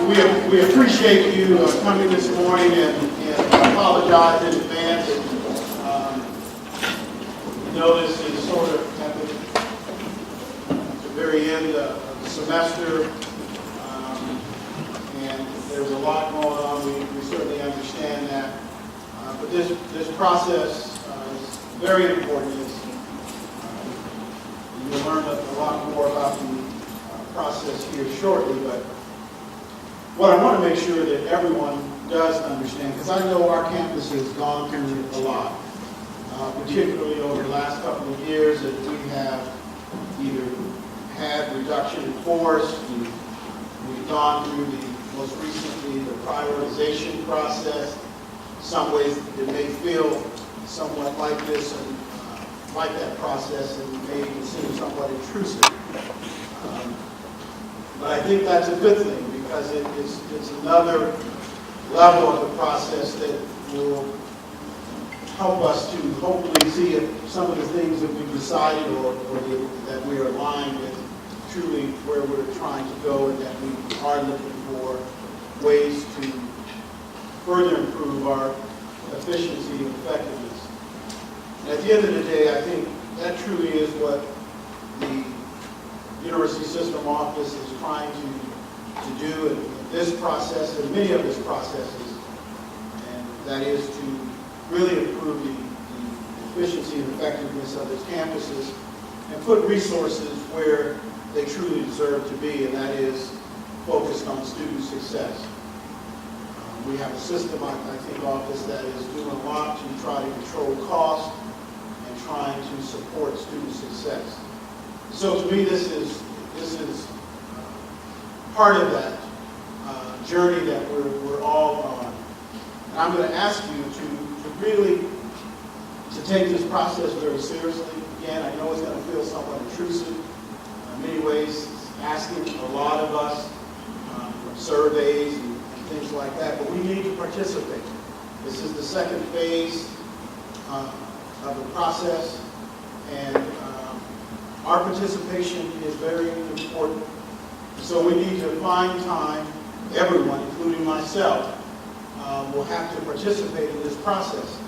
We appreciate you coming this morning and apologize in advance. This is sort of at the very end of the semester, and there's a lot going on. We certainly understand that. But this process is very important. You'll learn a lot more about the process here shortly, but what I want to make sure that everyone does understand, because I know our campus has gone through a lot, particularly over the last couple of years, that we have either had reduction in force, we've gone through most recently the prioritization process. In some ways it may feel somewhat like this and like that process, and may even seem somewhat intrusive. But I think that's a good thing, because it's another level of the process that will help us to hopefully see if some of the things that we've decided or that we are aligned with truly where we're trying to go, and that we are looking for ways to further improve our efficiency and effectiveness. And at the end of the day, I think that truly is what the University System Office is trying to do in this process and many of its processes, and that is to really improve the efficiency and effectiveness of its campuses and put resources where they truly deserve to be, and that is focused on student success. We have a system, I think, office that is doing a lot to try to control cost and trying to support student success. So to me, this is part of that journey that we're all on. And I'm going to ask you to really take this process very seriously. Again, I know it's going to feel somewhat intrusive. In many ways, it's asking a lot of us from surveys and things like that, but we need to participate. This is the second phase of the process, and our participation is very important. So we need to find time, everyone, including myself, will have to participate in this process.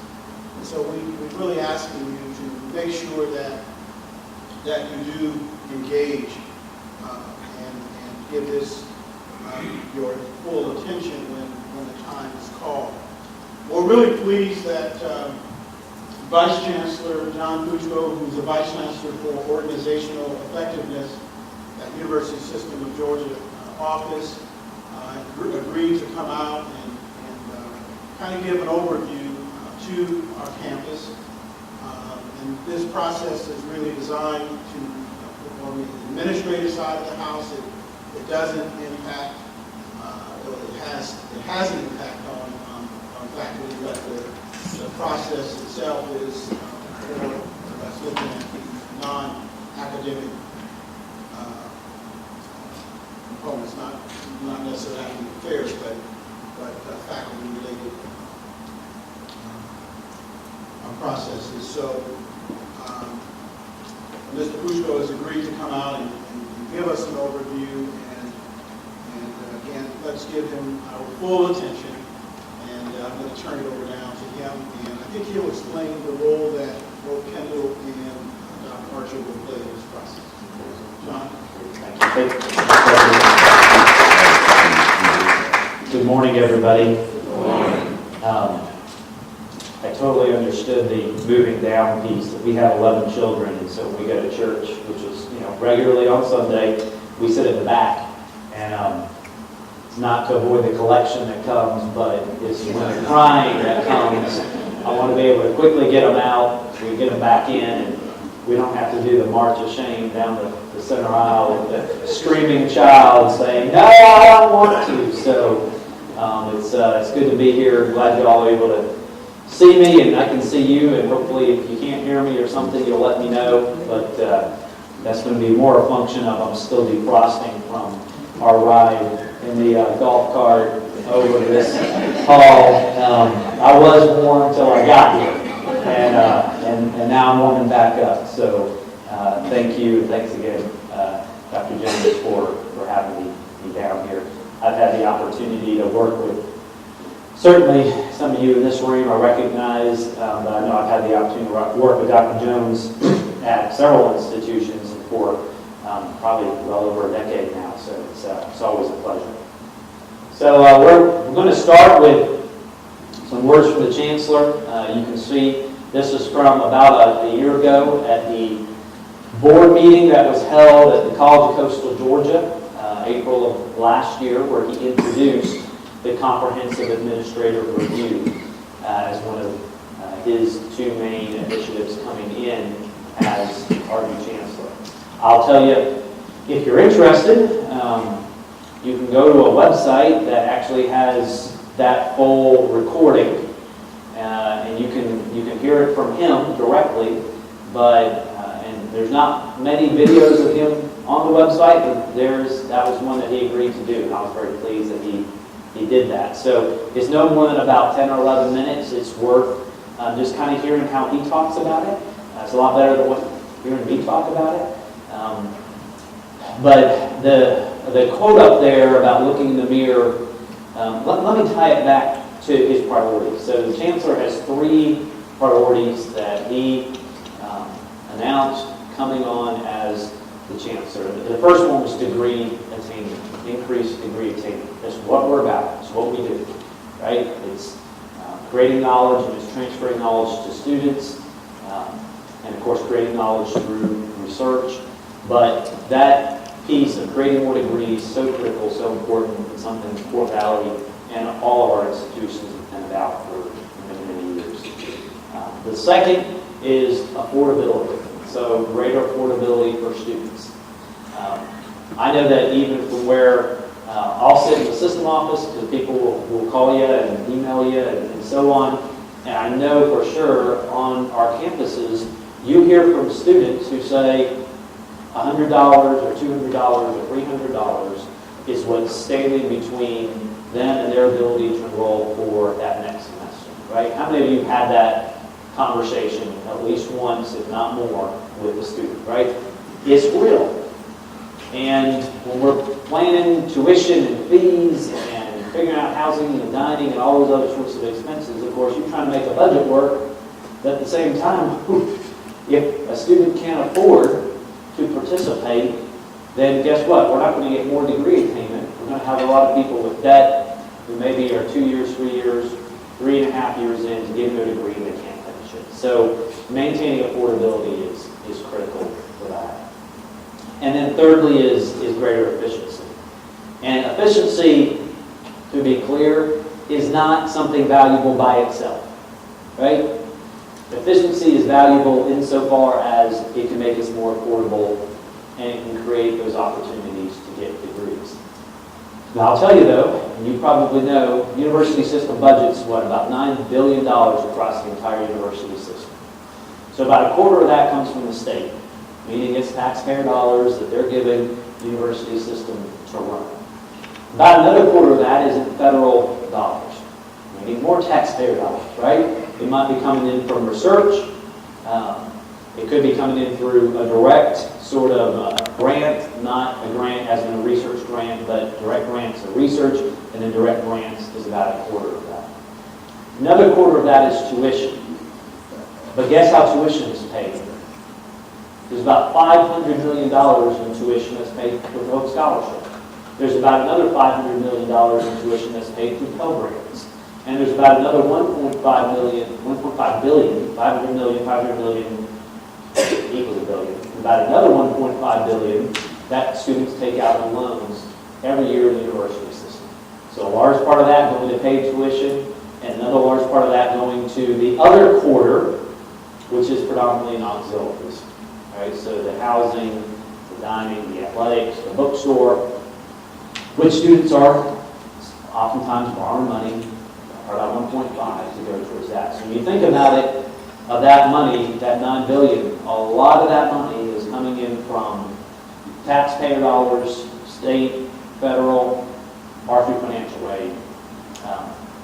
And so we're really asking you to make sure that you do engage and give this your full attention when the time is called. We're really pleased that Vice Chancellor John Puchko, who's the Vice Chancellor for Organizational Effectiveness at University System of Georgia office, agreed to come out and kind of give an overview to our campus. And this process is really designed to, on the administrative side of the house, it doesn't impact, it has an impact on faculty, but the process itself is more that's looking at the non-academic components, not necessarily academic affairs, but faculty-related processes. So Mr. Puchko has agreed to come out and give us an overview, and again, let's give him our full attention, and I'm going to turn it over now to him, and I think he'll explain the role that both Kendall and Dr. Archer will play in this process. John? Thank you. Good morning, everybody. Good morning. I totally understood the moving down piece. We have 11 children, and so we go to church, which is, regularly on Sunday. We sit in the back, and it's not to avoid the collection that comes, but it's when they're crying that comes. I want to be able to quickly get them out. We get them back in, and we don't have to do the march of shame down the center aisle with the screaming child saying, "No, I don't want to." So it's good to be here. I'm glad you all are able to see me, and I can see you, and hopefully if you can't hear me or something, you'll let me know. But that's going to be more a function of I'm still defrosting from our ride in the golf cart over this hall. I was warm until I got here, and now I'm warming back up. So thank you, thanks again, Dr. Jones, for having me down here. I've had the opportunity to work with. Certainly, some of you in this room are recognized, but I know I've had the opportunity to work with Dr. Jones at several institutions for probably well over a decade now, so it's always a pleasure. So we're going to start with some words from the Chancellor. You can see this is from about a year ago at the board meeting that was held at the College of Coastal Georgia, April of last year, where he introduced the Comprehensive Administrative Review as one of his two main initiatives coming in as our new Chancellor. I'll tell you, if you're interested, you can go to a website that actually has that full recording, and you can hear it from him directly. But and there's not many videos of him on the website, but that was one that he agreed to do, and I was very pleased that he did that. So it's no more than about 10 or 11 minutes. It's worth just kind of hearing how he talks about it. It's a lot better than what hearing me talk about it. But the quote up there about looking in the mirror, let me tie it back to his priorities. So the Chancellor has 3 priorities that he announced coming on as the Chancellor. The first one was degree attainment, increased degree attainment. That's what we're about. It's what we do, right? It's creating knowledge and it's transferring knowledge to students, and of course creating knowledge through research. But that piece of creating more degrees, so critical, so important, and something that Fort Valley and all of our institutions have been about for many, many years. The second is affordability, so greater affordability for students. I know that even from where I'll sit in the system office, because people will call you and email you and so on, and I know for sure on our campuses, you hear from students who say $100 or $200 or $300 is what's standing between them and their ability to enroll for that next semester, right? How many of you have had that conversation at least once, if not more, with a student, right? It's real. And when we're planning tuition and fees and figuring out housing and dining and all those other sorts of expenses, of course, you're trying to make a budget work, but at the same time, if a student can't afford to participate, then guess what? We're not going to get more degree attainment. We're going to have a lot of people with debt who maybe are 2 years, 3 years, 3.5 years in to get their degree and they can't finish it. So maintaining affordability is critical for that. And then thirdly is greater efficiency. And efficiency, to be clear, is not something valuable by itself, right? Efficiency is valuable insofar as it can make us more affordable and it can create those opportunities to get degrees. Now I'll tell you though, and you probably know, university system budget's about $9 billion across the entire university system. So about a quarter of that comes from the state, meaning it's taxpayer dollars that they're giving the university system to run. About another quarter of that is in federal dollars, meaning more taxpayer dollars, right? It might be coming in from research. It could be coming in through a direct sort of grant, not a grant as in a research grant, but direct grants of research, and then direct grants is about a quarter of that. Another quarter of that is tuition. But guess how tuition is paid? There's about $500 million in tuition that's paid for Hope Scholarship. There's about another $500 million in tuition that's paid through Pell Grants. And there's about another 500 million equals a billion. About another 1.5 billion that students take out in loans every year in the university system. So a large part of that going to paid tuition, and another large part of that going to the other quarter, which is predominantly in auxiliaries. Right? So the housing, the dining, the athletics, the bookstore, which students are oftentimes borrowing money, or about 1.5 to go towards that. So when you think about it, of that money, that $9 billion, a lot of that money is coming in from taxpayer dollars, state, federal, or through financial aid,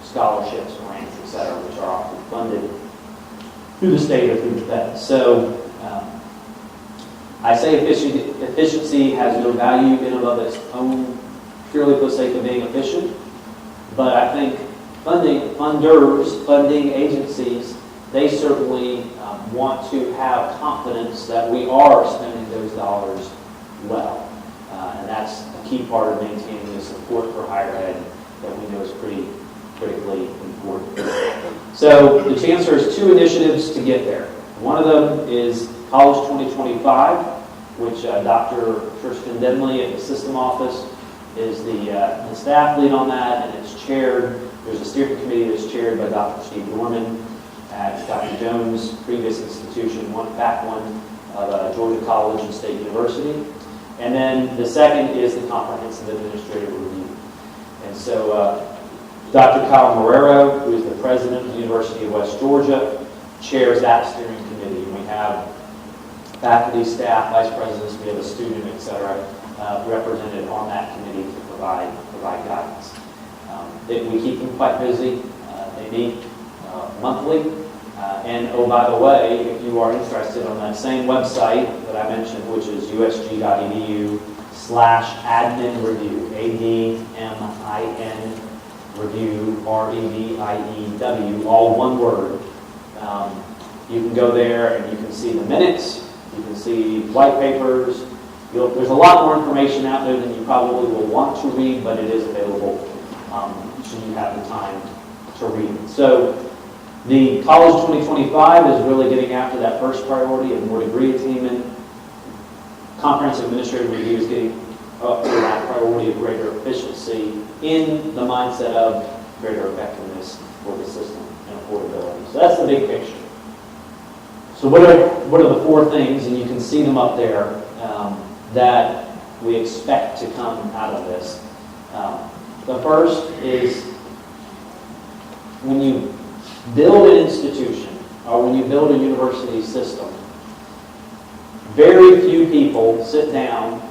scholarships, grants, etc., which are often funded through the state or through the Fed. So I say efficiency has no value in and of its own purely for the sake of being efficient. But I think funding agencies, they certainly want to have confidence that we are spending those dollars well. And that's a key part of maintaining the support for higher ed that we know is pretty critically important. So the Chancellor has two initiatives to get there. One of them is College 2025, which Dr. Tristan Denley at the System Office is the staff lead on that, and it's chaired. There's a steering committee that's chaired by Dr. Steve Dorman at Dr. Jones' previous institution, back one of Georgia College and State University. And then the second is the Comprehensive Administrative Review. And so Dr. Kyle Marrero, who is the president of the University of West Georgia, chairs that steering committee. And we have faculty, staff, vice presidents, we have a student, et cetera, represented on that committee to provide guidance. We keep them quite busy. They meet monthly. And oh, by the way, if you are interested, on that same website that I mentioned, which is usg.edu/admin review, ADMIN review, REVIEW, all one word. You can go there and you can see the minutes, you can see white papers. There's a lot more information out there than you probably will want to read, but it is available should you have the time to read it. So the College 2025 is really getting after that first priority of more degree attainment. Comprehensive Administrative Review is getting up to that priority of greater efficiency in the mindset of greater effectiveness for the system and affordability. So that's the big picture. So what are the four things, and you can see them up there, that we expect to come out of this. The first is when you build an institution or when you build a university system, very few people sit down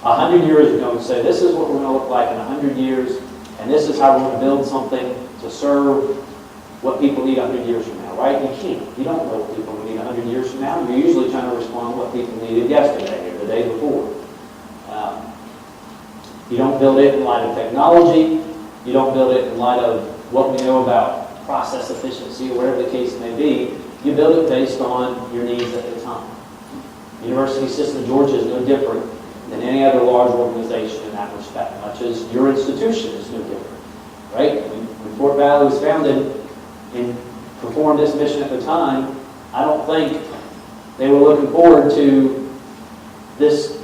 100 years ago and say, this is what we're going to look like in 100 years, and this is how we're going to build something to serve what people need 100 years from now, right? You can't. You don't know what people need 100 years from now. You're usually trying to respond to what people needed yesterday or the day before. You don't build it in light of technology. You don't build it in light of what we know about process efficiency or whatever the case may be. You build it based on your needs at the time. University System of Georgia is no different than any other large organization in that respect, much as your institution is no different, right? When Fort Valley was founded and performed this mission at the time, I don't think they were looking forward to this,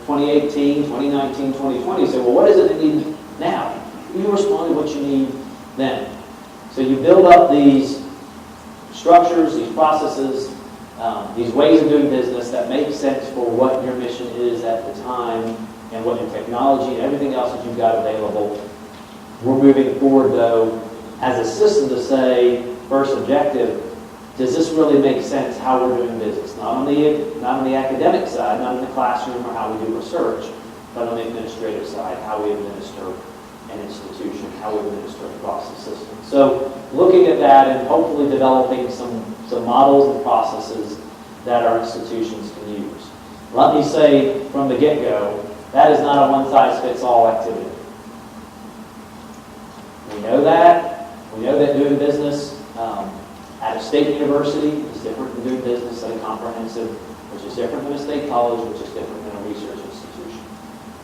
2018, 2019, 2020. Say, well, what is it they need now? You respond to what you need then. So you build up these structures, these processes, these ways of doing business that make sense for what your mission is at the time and what your technology and everything else that you've got available. We're moving forward, though, as a system to say, first objective, does this really make sense how we're doing business? Not on the academic side, not in the classroom or how we do research, but on the administrative side, how we administer an institution, how we administer across the system. So looking at that and hopefully developing some models and processes that our institutions can use. Let me say from the get-go, that is not a one-size-fits-all activity. We know that. We know that doing business at a state university is different than doing business at a comprehensive, which is different than a state college, which is different than a research institution.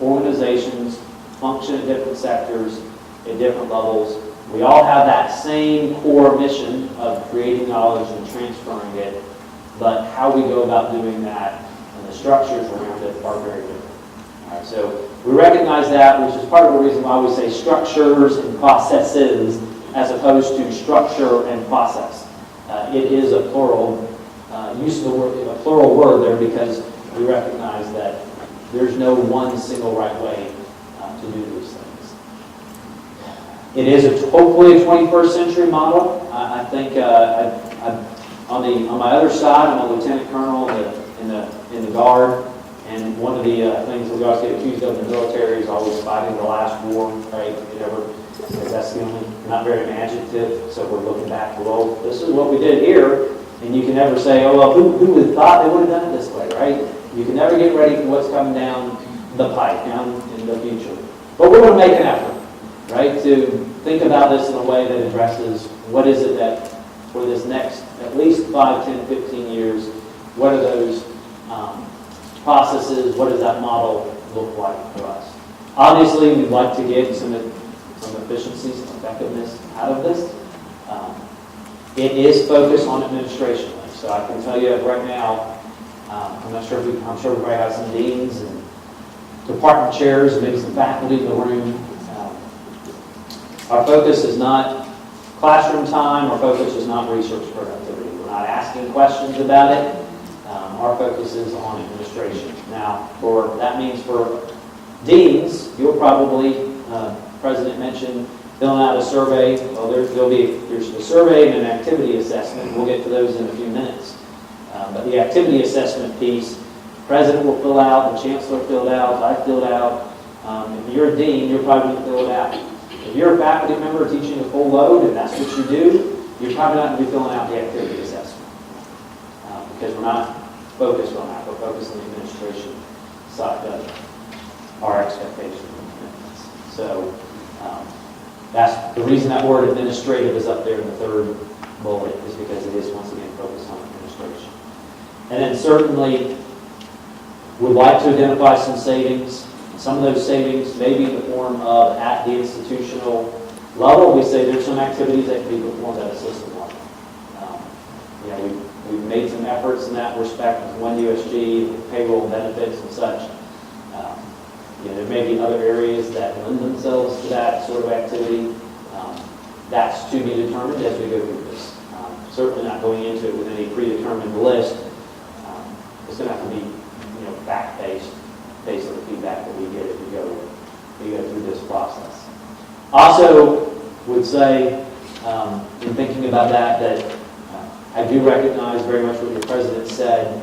Organizations function at different sectors, at different levels. We all have that same core mission of creating knowledge and transferring it, but how we go about doing that and the structures around it are very different. All right, so we recognize that, which is part of the reason why we say structures and processes as opposed to structure and process. It is a plural use of the word, a plural word there, because we recognize that there's no one single right way to do these things. It is hopefully a 21st century model. I think on my other side, I'm a lieutenant colonel in the Guard, and one of the things that we always get accused of in the military is always fighting the last war, right? That's the only, not very imaginative. So we're looking back, well, this is what we did here, and you can never say, oh well, who would have thought they would have done it this way, right? You can never get ready for what's coming down the pipe, down in the future. But we're going to make an effort, right, to think about this in a way that addresses what is it that for this next at least 5, 10, 15 years, what are those processes, what does that model look like for us? Obviously, we'd like to get some efficiencies, some effectiveness out of this. It is focused on administration. So I can tell you right now, I'm sure everybody has some deans and department chairs and maybe some faculty in the room. Our focus is not classroom time. Our focus is not research productivity. We're not asking questions about it. Our focus is on administration. Now, that means for deans, you'll probably, President mentioned filling out a survey. Well, there's a survey and an activity assessment. We'll get to those in a few minutes. But the activity assessment piece, the President will fill out, the Chancellor filled out, I filled out. If you're a dean, you're probably going to fill it out. If you're a faculty member teaching a full load and that's what you do, you're probably not going to be filling out the activity assessment. Because we're not focused on that. We're focused on the administration side of our expectations and commitments. So that's the reason that word administrative is up there in the third bullet, is because it is once again focused on administration. And then certainly we'd like to identify some savings. Some of those savings may be in the form of at the institutional level. We say there's some activities that can be performed at a system level. We've made some efforts in that respect with One USG, payroll benefits and such. There may be other areas that lend themselves to that sort of activity. That's to be determined as we go through this. Certainly not going into it with any predetermined list. It's going to have to be, fact-based, based on the feedback that we get as we go through this process. Also, would say, in thinking about that I do recognize very much what your president said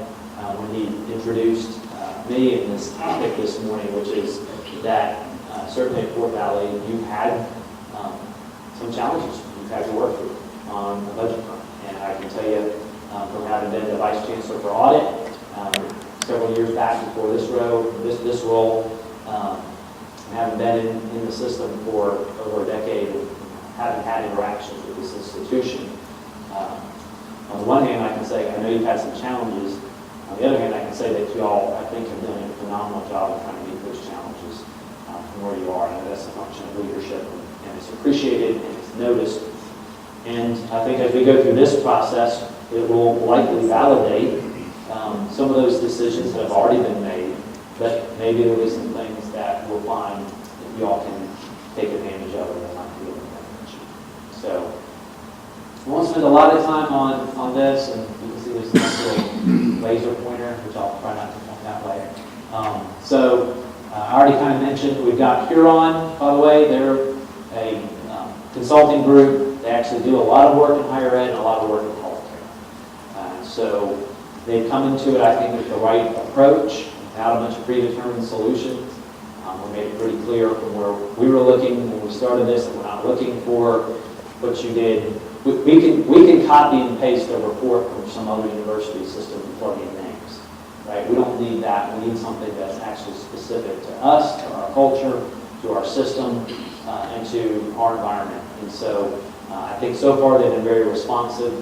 when he introduced me in this topic this morning, which is that certainly at Fort Valley, you've had some challenges you've had to work through on the budget front. And I can tell you, from having been the Vice Chancellor for Audit several years back before this role, having been in the system for over a decade, and having had interactions with this institution. On the one hand, I can say, I know you've had some challenges. On the other hand, I can say that you all, I think, have done a phenomenal job of trying to meet those challenges from where you are. And that's a function of leadership, and it's appreciated and it's noticed. And I think as we go through this process, it will likely validate some of those decisions that have already been made, but maybe there will be some things that we'll find that you all can take advantage of and not be able to manage. So we won't spend a lot of time on this, and you can see there's this little laser pointer, which I'll try not to point that way. I already kind of mentioned we've got Huron, by the way. They're a consulting group. They actually do a lot of work in higher ed and a lot of work in healthcare. So they've come into it, I think, with the right approach, without a bunch of predetermined solutions. We made it pretty clear from where we were looking when we started this that we're not looking for what you did. We can copy and paste a report from some other university system and plug in names, right? We don't need that. We need something that's actually specific to us, to our culture, to our system, and to our environment. And so I think so far they've been very responsive,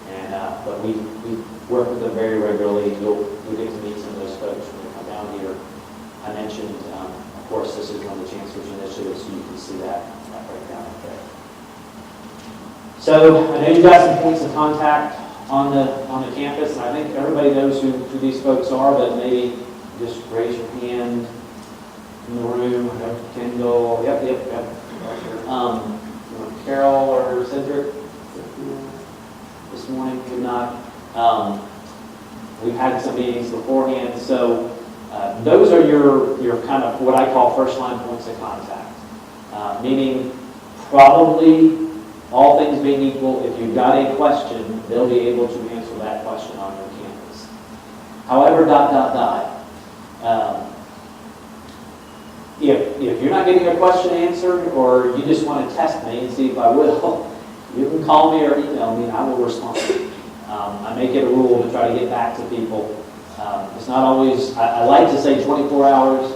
and but we work with them very regularly. You'll get to meet some of those folks when they come down here. I mentioned, of course, this is one of the Chancellor's initiatives, so you can see that breakdown up there. So I know you've got some points of contact on the campus, and I think everybody knows who these folks are, but maybe just raise your hand in the room. Kendall, yep. Carol or Cedric this morning could not. We've had some meetings beforehand, so those are your kind of what I call first line points of contact, meaning probably all things being equal, if you've got a question, they'll be able to answer that question on your campus. However, if you're not getting a question answered, or you just want to test me and see if I will, you can call me or email me and I will respond. I make it a rule to try to get back to people. It's not always, I like to say 24 hours.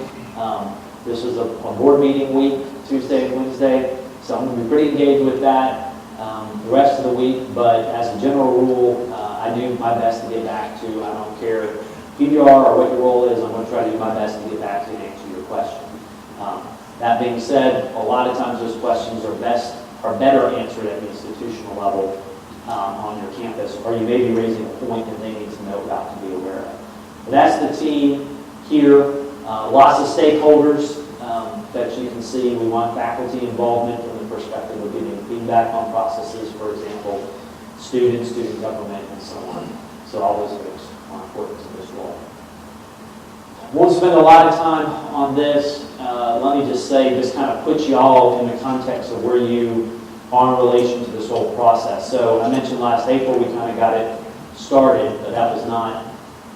This is a board meeting week, Tuesday and Wednesday, so I'm going to be pretty engaged with that the rest of the week, but as a general rule, I do my best to get back to, I don't care who you are or what your role is, I'm going to try to do my best to get back to and answer your question. That being said, a lot of times those questions are better answered at the institutional level on your campus, or you may be raising a point that they need to know about to be aware of. But that's the team here. Lots of stakeholders that you can see. We want faculty involvement from the perspective of giving feedback on processes, for example, students, student government, and so on. So all those folks are important to this role. Won't spend a lot of time on this. Let me just say, this kind of puts you all in the context of where you are in relation to this whole process. So I mentioned last April we kind of got it started, but that was not,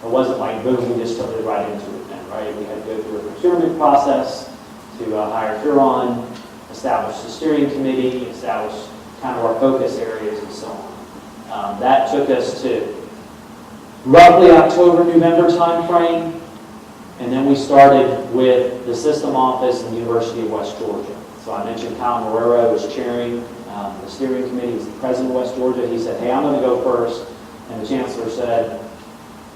it wasn't like boom, we just started right into it then, right? We had to go through a procurement process to hire Huron, establish the steering committee, establish kind of our focus areas and so on. That took us to roughly October, November timeframe. And then we started with the system office in the University of West Georgia. So I mentioned Kyle Marrero was chairing the steering committee. He's the president of West Georgia. He said, hey, I'm going to go first. And the chancellor said,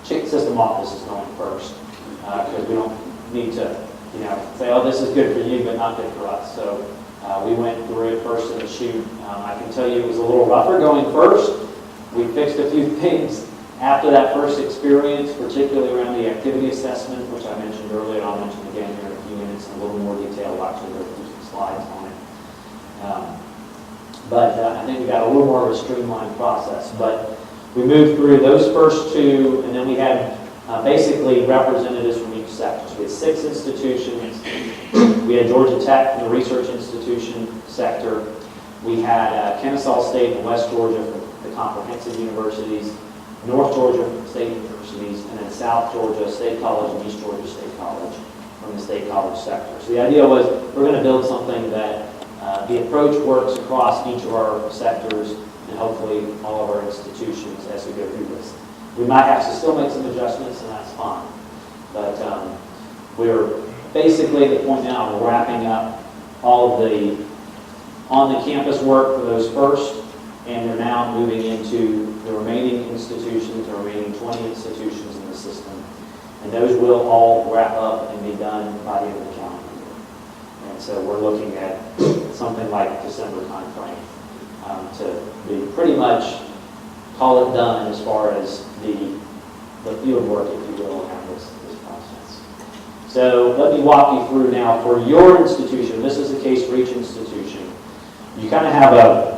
system office is going first because we don't need to, say, oh, this is good for you, but not good for us. So we went through it first in the chute. I can tell you it was a little rougher going first. We fixed a few things after that first experience, particularly around the activity assessment, which I mentioned earlier, and I'll mention again here in a few minutes in a little more detail. We'll actually go through some slides on it. But I think we got a little more of a streamlined process. But we moved through those first two, and then we had basically representatives from each sector. So we had 6 institutions. We had Georgia Tech from the research institution sector. We had Kennesaw State and West Georgia from the comprehensive universities, North Georgia from state universities, and then South Georgia State College and East Georgia State College from the state college sector. So the idea was we're going to build something that the approach works across each of our sectors and hopefully all of our institutions as we go through this. We might have to still make some adjustments, and that's fine. But we're basically at the point now we're wrapping up all of the on-the-campus work for those first, and they're now moving into the remaining institutions, the remaining 20 institutions in the system. And those will all wrap up and be done by the end of the calendar year. And so we're looking at something like December timeframe to be pretty much call it done as far as the field work, if you will, around this process. So let me walk you through now for your institution. This is the case for each institution. You kind of have a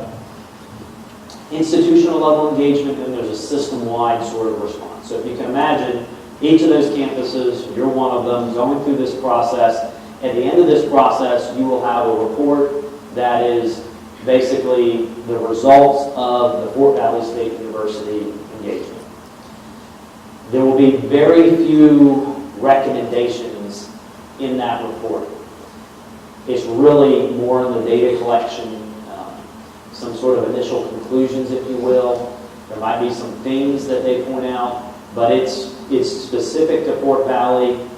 institutional level engagement, and there's a system-wide sort of response. So if you can imagine each of those campuses, you're one of them, going through this process. At the end of this process, you will have a report that is basically the results of the Fort Valley State University engagement. There will be very few recommendations in that report. It's really more in the data collection, some sort of initial conclusions, if you will. There might be some things that they point out, but it's specific to Fort Valley,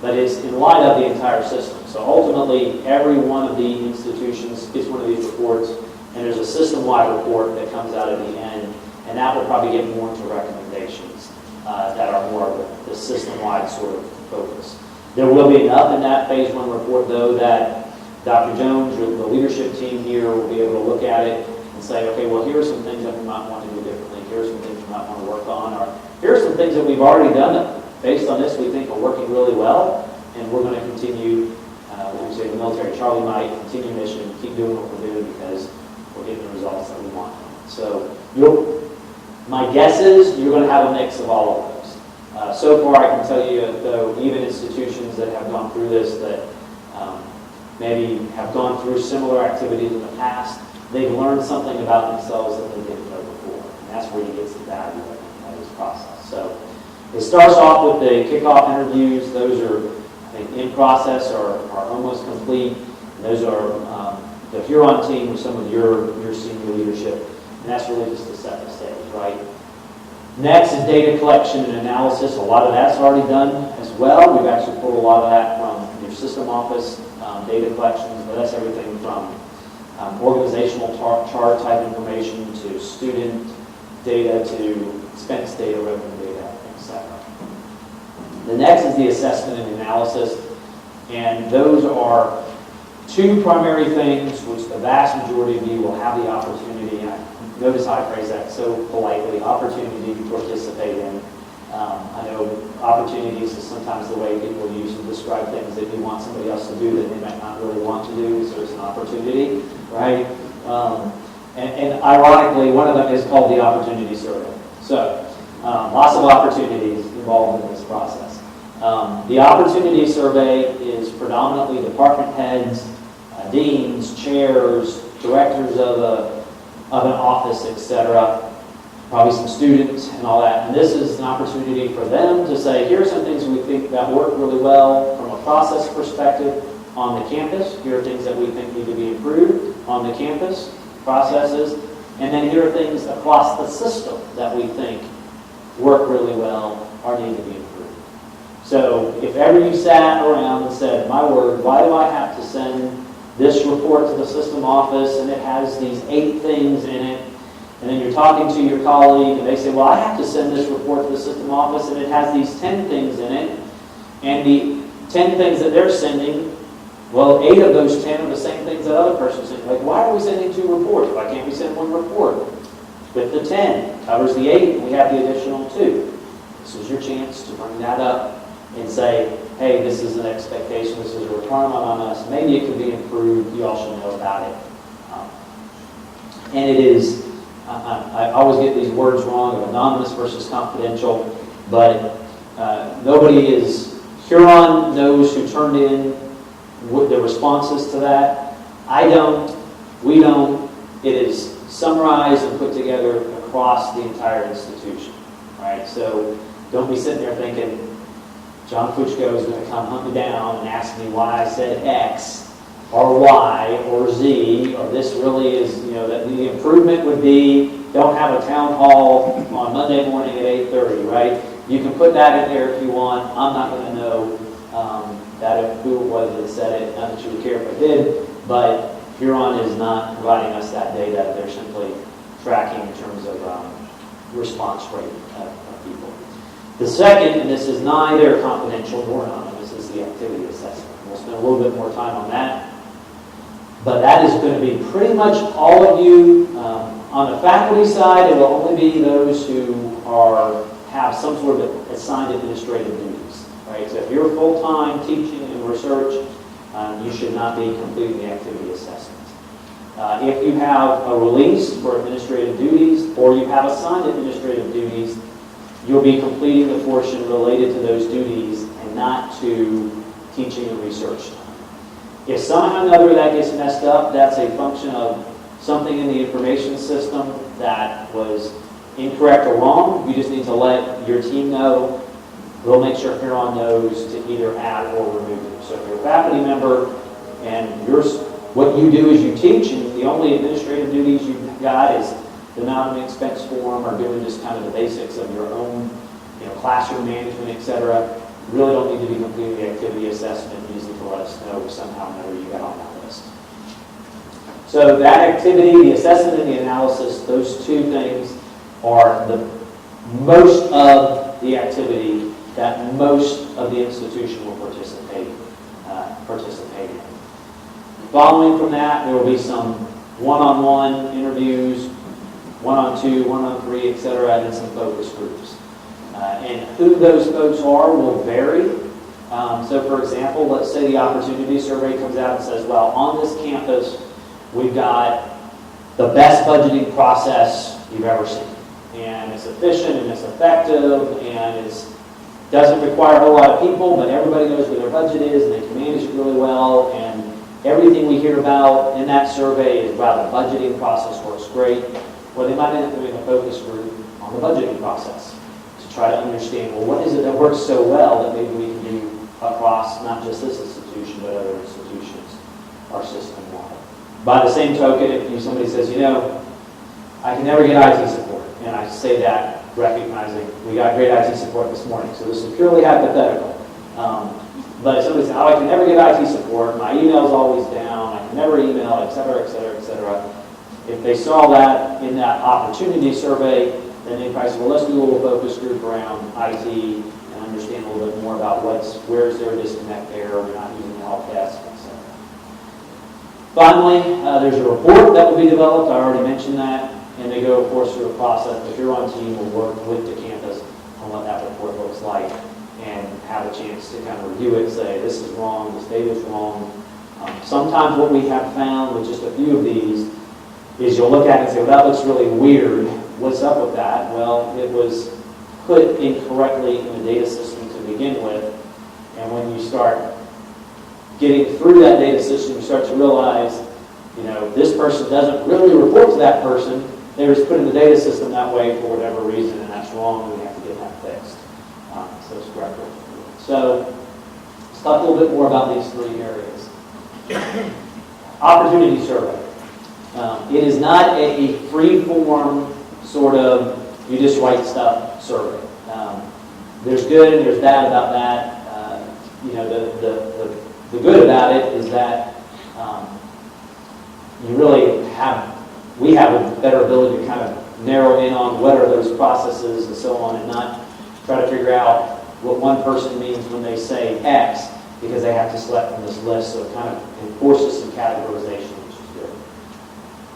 but it's in light of the entire system. So ultimately, every one of the institutions gets one of these reports, and there's a system-wide report that comes out at the end, and that will probably get more into recommendations that are more of the system-wide sort of focus. There will be enough in that Phase 1 report, though, that Dr. Jones, or the leadership team here, will be able to look at it and say, okay, well, here are some things that we might want to do differently. Here are some things we might want to work on. Or here are some things that we've already done that, based on this, we think are working really well, and we're going to continue, when we say the military, Charlie might continue mission, keep doing what we're doing because we're getting the results that we want. So my guess is you're going to have a mix of all of those. So far, I can tell you, though, even institutions that have gone through this that maybe have gone through similar activities in the past, they've learned something about themselves that they didn't know before. And that's where you get the value of this process. So it starts off with the kickoff interviews. Those are, I think, in process or are almost complete. And those are the Huron team with some of your senior leadership. And that's really just to set the stage, right? Next is data collection and analysis. A lot of that's already done as well. We've actually pulled a lot of that from the your system office, data collections, but that's everything from organizational chart type information to student data to expense data, revenue data, etc. The next is the assessment and analysis, and those are two primary things which the vast majority of you will have the opportunity, and notice how I phrase that so politely, opportunity to participate in. I know opportunities is sometimes the way people use to describe things that you want somebody else to do that they might not really want to do, so it's an opportunity, right? And ironically, one of them is called the opportunity survey. So, lots of opportunities involved in this process. The opportunity survey is predominantly department heads, deans, chairs, directors of an office, etc., probably some students and all that. And this is an opportunity for them to say, here are some things we think that work really well from a process perspective on the campus. Here are things that we think need to be improved on the campus, processes. And then here are things across the system that we think work really well or need to be improved. So if ever you sat around and said, my word, why do I have to send this report to the system office and it has these 8 things in it? And then you're talking to your colleague and they say, well, I have to send this report to the system office and it has these 10 things in it. And the 10 things that they're sending, well, 8 of those 10 are the same things that other person's sending. Like, why are we sending 2 reports? Why can't we send 1 report? With the 10, covers the 8, and we have the additional 2. This is your chance to bring that up and say, hey, this is an expectation, this is a requirement on us, maybe it can be improved, you all should know about it. And it is, I always get these words wrong of anonymous versus confidential, but nobody is, Huron knows who turned in the responses to that. I don't, we don't. It is summarized and put together across the entire institution, right? So don't be sitting there thinking, John Fuchko is going to come hunt me down and ask me why I said X or Y or Z, or this really is, that the improvement would be, don't have a town hall on Monday morning at 8:30, right? You can put that in there if you want. I'm not going to know who it was that said it, not that you would care if I did, but Huron is not providing us that data. They're simply tracking in terms of response rate of people. The second, and this is neither confidential nor anonymous, is the activity assessment. We'll spend a little bit more time on that. But that is going to be pretty much all of you. On the faculty side, it will only be those who have some sort of assigned administrative duties. Right? So if you're full-time teaching and research, you should not be completing the activity assessment. If you have a release for administrative duties or you have assigned administrative duties, you'll be completing the portion related to those duties and not to teaching and research time. If somehow or another that gets messed up, that's a function of something in the information system that was incorrect or wrong. You just need to let your team know. We'll make sure Huron knows to either add or remove it. So if you're a faculty member and what you do is you teach, and the only administrative duties you've got is the mounting expense form or doing just kind of the basics of your own classroom management, etc., you really don't need to be completing the activity assessment. You just need to let us know somehow whenever you get on that list. So that activity, the assessment and the analysis, those two things are the most of the activity that most of the institution will participate in. Following from that, there will be some one-on-one interviews, one-on-two, one-on-three, etc., and then some focus groups. And who those folks are will vary. So for example, let's say the opportunity survey comes out and says, well, on this campus, we've got the best budgeting process you've ever seen. And it's efficient and it's effective and it doesn't require a whole lot of people, but everybody knows where their budget is and they can manage it really well. And everything we hear about in that survey is, wow, the budgeting process works great. Well, they might end up doing a focus group on the budgeting process to try to understand, well, what is it that works so well that maybe we can do across not just this institution, but other institutions, our system-wide. By the same token, if somebody says, I can never get IT support, and I say that recognizing we got great IT support this morning, so this is purely hypothetical. But if somebody says, oh, I can never get IT support, my email's always down, I can never email, et cetera, et cetera, et cetera. If they saw that in that opportunity survey, then they probably say, well, let's do a little focus group around IT and understand a little bit more about where's their disconnect there, we're not using the help desk, et cetera. Finally, there's a report that will be developed, I already mentioned that, and they go, of course, through a process. If you're on team, we'll work with the campus on what that report looks like and have a chance to kind of review it, say, this is wrong, this data is wrong. Sometimes what we have found with just a few of these is you'll look at it and say, well, that looks really weird. What's up with that? Well, it was put incorrectly in the data system to begin with, and when you start getting through that data system, you start to realize, this person doesn't really report to that person. They were just put in the data system that way for whatever reason, and that's wrong, and we have to get that fixed. So it's correct. So let's talk a little bit more about these three areas. Opportunity survey. It is not a free-form sort of, you just write stuff survey. There's good and there's bad about that. The good about it is that we have a better ability to kind of narrow in on what are those processes and so on, and not try to figure out what one person means when they say X, because they have to select from this list, so it kind of enforces some categorization, which is good.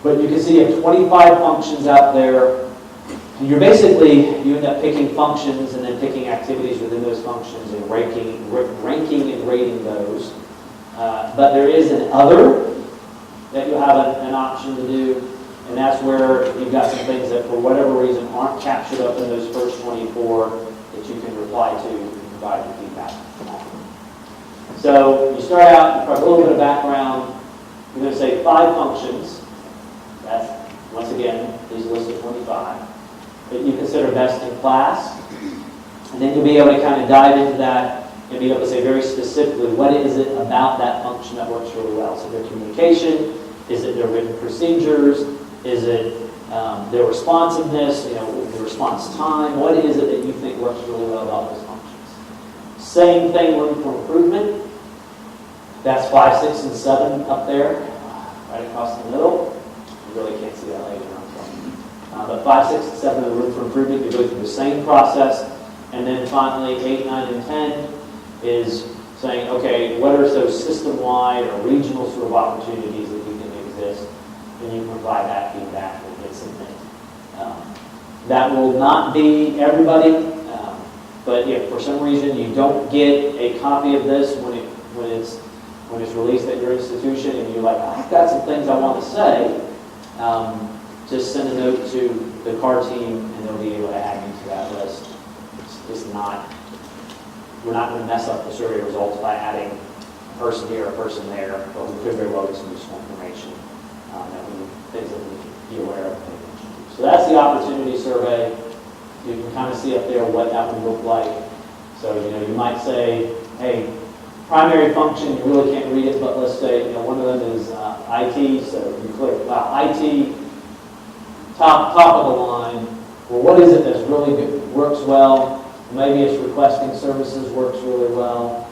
But you can see you have 25 functions out there. And you end up picking functions and then picking activities within those functions and ranking and rating those. But there is an other that you have an option to do, and that's where you've got some things that for whatever reason aren't captured up in those first 24 that you can reply to and provide your feedback on. So you start out, you provide a little bit of background. You're going to say 5 functions. That's, once again, these lists of 25. That you consider best in class. And then you'll be able to kind of dive into that and be able to say very specifically what is it about that function that works really well. So their communication, is it their written procedures, is it their responsiveness, the response time, what is it that you think works really well about those functions. Same thing, room for improvement. That's 5, 6, and 7 up there, right across the middle. You really can't see that later on. But 5, 6, and 7 are the room for improvement. You go through the same process. And then finally, 8, 9, and 10 is saying, okay, what are those system-wide or regional sort of opportunities that you think exist? And you provide that feedback and get something. That will not be everybody, but if for some reason you don't get a copy of this when it's released at your institution and you're like, I've got some things I want to say, just send a note to the CAR team and they'll be able to add you to that list. We're not going to mess up the survey results by adding a person here, a person there, but we could very well get some useful information things that we need to be aware of. So that's the opportunity survey. You can kind of see up there what that would look like. So, you might say, hey, primary function, you really can't read it, but let's say, one of them is IT, so you click, IT, top of the line. Well, what is it that's really good, works well? Maybe it's requesting services works really well.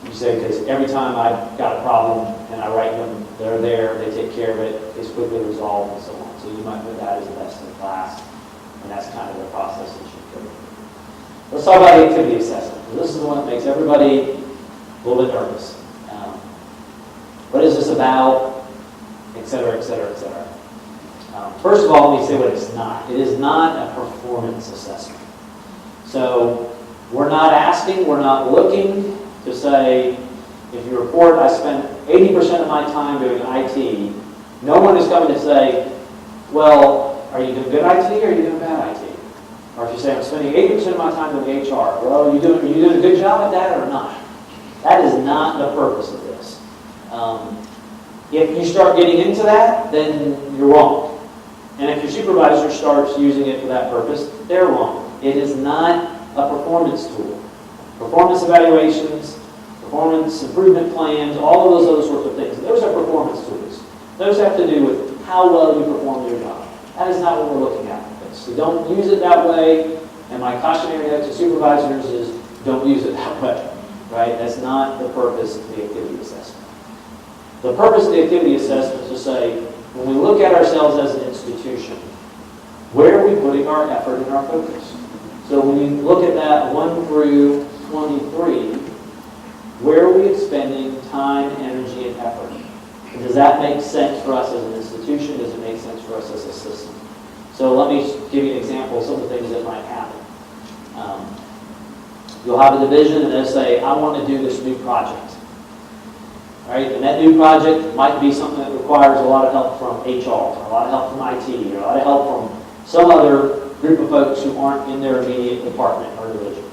You say, because every time I've got a problem and I write them, they're there, they take care of it, it's quickly resolved, and so on. So you might put that as best in class, and that's kind of the process that you go through. Let's talk about activity assessment. This is the one that makes everybody a little bit nervous. What is this about? Et cetera, et cetera, et cetera. First of all, let me say what it's not. It is not a performance assessment. So we're not asking, we're not looking to say, if you report I spent 80% of my time doing IT, no one is coming to say, well, are you doing good IT or are you doing bad IT? Or if you say, I'm spending 80% of my time doing HR, well, are you doing a good job at that or not? That is not the purpose of this. If you start getting into that, then you're wrong. And if your supervisor starts using it for that purpose, they're wrong. It is not a performance tool. Performance evaluations, performance improvement plans, all of those other sorts of things, those are performance tools. Those have to do with how well you perform your job. That is not what we're looking at with this. So don't use it that way. And my cautionary note to supervisors is don't use it that way, right? That's not the purpose of the activity assessment. The purpose of the activity assessment is to say, when we look at ourselves as an institution, where are we putting our effort and our focus? So when you look at that 1 through 23, where are we expending time, energy, and effort? And does that make sense for us as an institution? Does it make sense for us as a system? So let me give you an example of some of the things that might happen. You'll have a division and they'll say, I want to do this new project. Right? And that new project might be something that requires a lot of help from HR, or a lot of help from IT, or a lot of help from some other group of folks who aren't in their immediate department or division.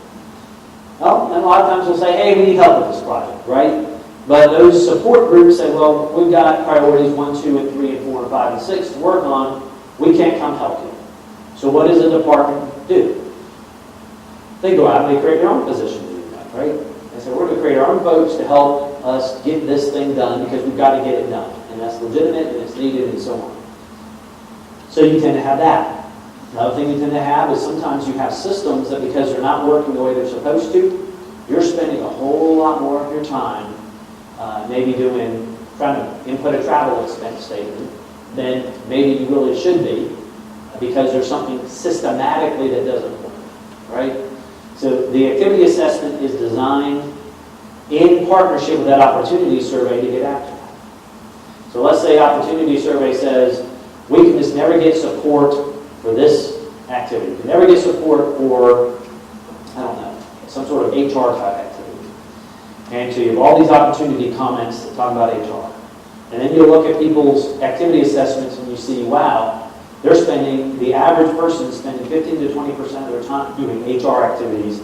Well, and a lot of times we'll say, hey, we need help with this project, right? But those support groups say, well, we've got priorities 1, 2, and 3, and 4, and 5, and 6 to work on. We can't come help you. So what does a department do? They go out and they create their own position to do that, right? They say, we're going to create our own folks to help us get this thing done because we've got to get it done. And that's legitimate and it's needed and so on. So you tend to have that. Another thing you tend to have is sometimes you have systems that because they're not working the way they're supposed to, you're spending a whole lot more of your time maybe trying to input a travel expense statement than maybe you really should be because there's something systematically that doesn't work, right? So the activity assessment is designed in partnership with that opportunity survey to get after that. So let's say opportunity survey says, we can just never get support for this activity. We can never get support for, I don't know, some sort of HR type activity. And so you have all these opportunity comments that talk about HR. And then you look at people's activity assessments and you see, wow, the average person is spending 15 to 20% of their time doing HR activities,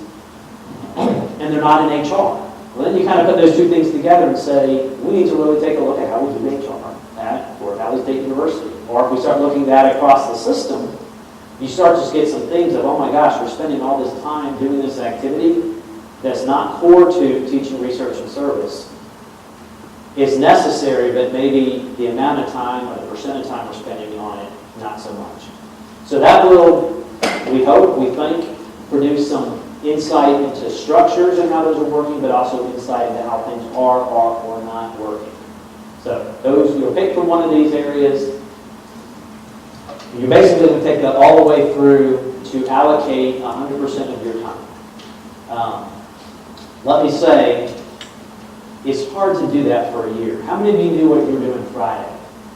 and they're not in HR. Well, then you kind of put those two things together and say, we need to really take a look at how we do HR at Fort Valley State University. Or if we start looking at that across the system, you start to get some things of, oh my gosh, we're spending all this time doing this activity that's not core to teaching, research, and service. It's necessary, but maybe the amount of time or the percent of time we're spending on it, not so much. So that will, we hope, we think, produce some insight into structures and how those are working, but also insight into how things are or not working. So those, you'll pick from one of these areas. You're basically going to take that all the way through to allocate 100% of your time. Let me say, it's hard to do that for a year. How many of you knew what you were doing Friday?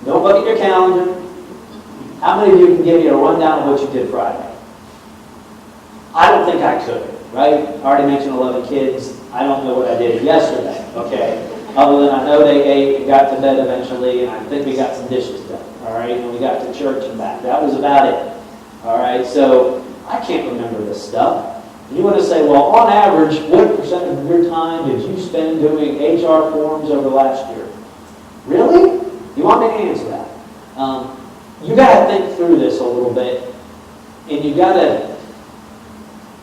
Don't look at your calendar. How many of you can give me a rundown of what you did Friday? I don't think I could, right? I already mentioned 11 kids. I don't know what I did yesterday, okay? Other than I know they ate and got to bed eventually, and I think we got some dishes done, all right? And we got to church and back. That was about it, all right? So I can't remember this stuff. And you want to say, well, on average, what percent of your time did you spend doing HR forms over last year? Really? You want me to answer that? You got to think through this a little bit, and you got to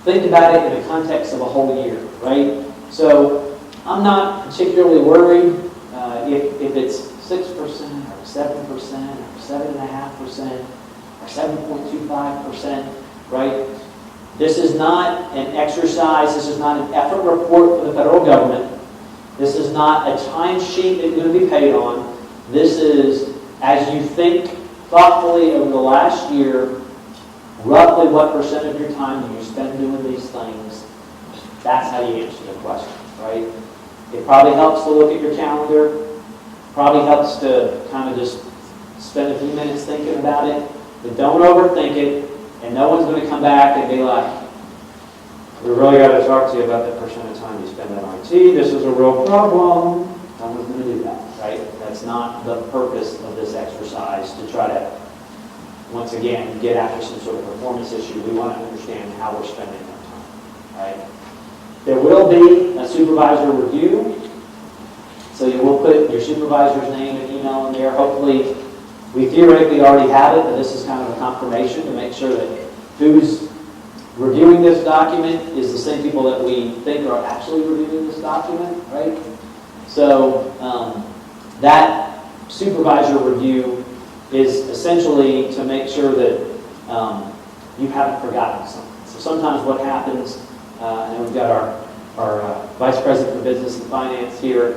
think about it in the context of a whole year, right? So I'm not particularly worried if it's 6% or 7% or 7.5% or 7.25%, right? This is not an exercise. This is not an effort report for the federal government. This is not a timesheet that you're going to be paid on. This is, as you think thoughtfully over the last year, roughly what percent of your time do you spend doing these things? That's how you answer the question, right? It probably helps to look at your calendar. Probably helps to kind of just spend a few minutes thinking about it. But don't overthink it. And no one's going to come back and be like, we really got to talk to you about the percent of time you spend on IT. This is a real problem. No one's going to do that, right? That's not the purpose of this exercise, to try to, once again, get after some sort of performance issue. We want to understand how we're spending our time, right? There will be a supervisor review. So you will put your supervisor's name and email in there. Hopefully, we theoretically already have it, but this is kind of a confirmation to make sure that who's reviewing this document is the same people that we think are actually reviewing this document, right? So that supervisor review is essentially to make sure that you haven't forgotten something. So sometimes what happens, and we've got our Vice President for Business and Finance here.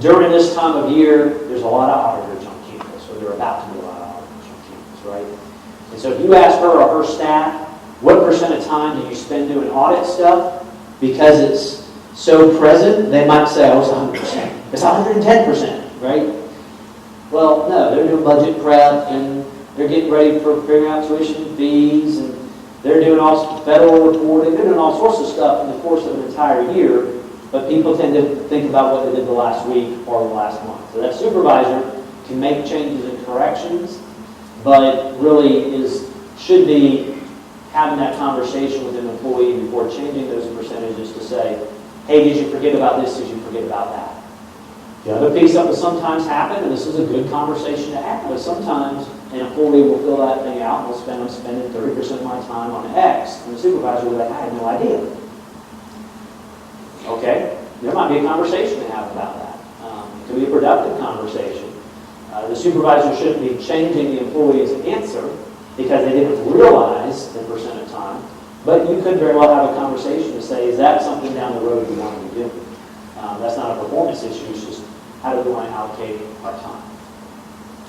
During this time of year, there's a lot of auditors on campus, or there are about to be a lot of auditors on campus, right? And so if you ask her or her staff, what percent of time do you spend doing audit stuff? Because it's so present, they might say, oh, it's 100%. It's 110%, right? Well, no, they're doing budget prep, and they're getting ready for figuring out tuition fees, and they're doing all federal reporting. They're doing all sorts of stuff in the course of an entire year, but people tend to think about what they did the last week or the last month. So that supervisor can make changes and corrections, but really should be having that conversation with an employee before changing those percentages to say, hey, did you forget about this? Did you forget about that? The other piece that will sometimes happen, and this is a good conversation to have, but sometimes an employee will fill that thing out and will I'm spending 30% of my time on X, and the supervisor will be like, I had no idea. Okay, there might be a conversation to have about that. It could be a productive conversation. The supervisor shouldn't be changing the employee's answer because they didn't realize the percent of time, but you could very well have a conversation to say, is that something down the road you want to be doing? That's not a performance issue, it's just how do we want to allocate our time?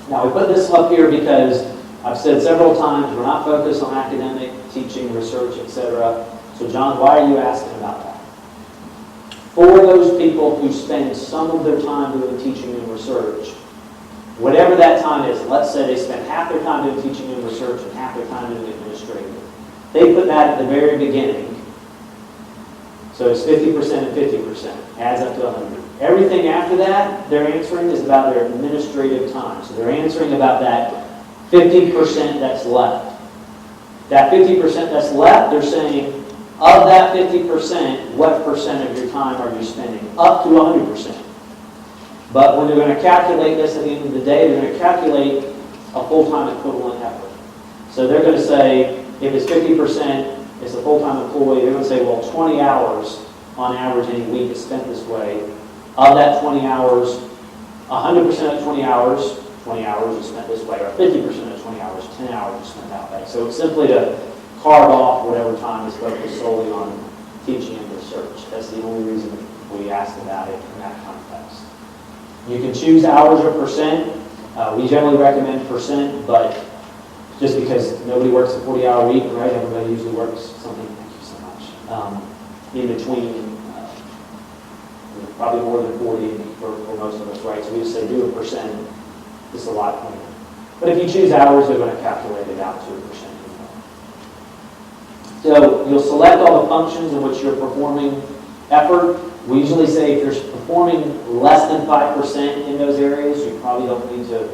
Now, we put this up here because I've said several times we're not focused on academic, teaching, research, etc. So, John, why are you asking about that? For those people who spend some of their time doing teaching and research, whatever that time is, let's say they spend half their time doing teaching and research and half their time doing administrative. They put that at the very beginning. So it's 50% and 50%, adds up to 100. Everything after that, they're answering is about their administrative time. So they're answering about that 50% that's left. That 50% that's left, they're saying, of that 50%, what percent of your time are you spending? Up to 100%. But when they're going to calculate this at the end of the day, they're going to calculate a full-time equivalent effort. So they're going to say, if it's 50%, it's a full-time employee, they're going to say, well, 20 hours on average any week is spent this way. Of that 20 hours, 100% of 20 hours is spent this way, or 50% of 20 hours, 10 hours is spent that way. So it's simply to carve off whatever time is focused solely on teaching and research. That's the only reason we asked about it in that context. You can choose hours or percent. We generally recommend percent, but just because nobody works a 40-hour week, right? Everybody usually works something, thank you so much, in between, probably more than 40 for most of us, right? So we just say do a percent. It's a lot cleaner. But if you choose hours, they're going to calculate it out to a percent. So you'll select all the functions in which you're performing effort. We usually say if you're performing less than 5% in those areas, you probably don't need to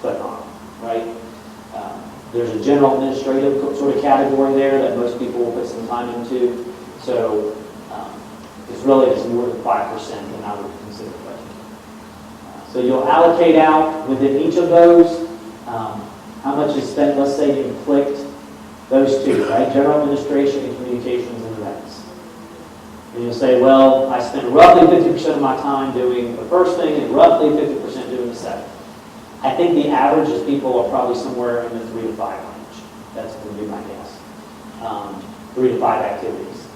click on them, right? There's a general administrative sort of category there that most people will put some time into. So it's really just more than 5% than I would consider clicking. So you'll allocate out within each of those how much is spent. Let's say you clicked those two, right? General administration and communications and events. And you'll say, well, I spent roughly 50% of my time doing the first thing and roughly 50% doing the second. I think the average is people are probably somewhere in the 3 to 5 range. That's going to be my guess. 3 to 5 activities.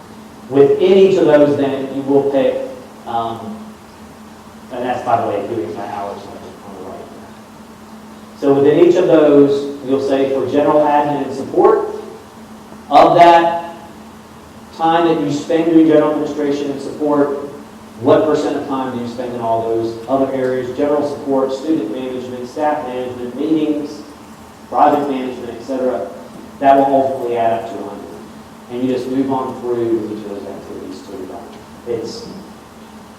Within each of those, then, you will pick, and that's, by the way, doing my hours on the right. So within each of those, you'll say for general admin and support, of that time that you spend doing general administration and support, what percent of time do you spend in all those other areas? General support, student management, staff management, meetings, project management, etc. That will ultimately add up to 100. And you just move on through with each of those activities to you're done. It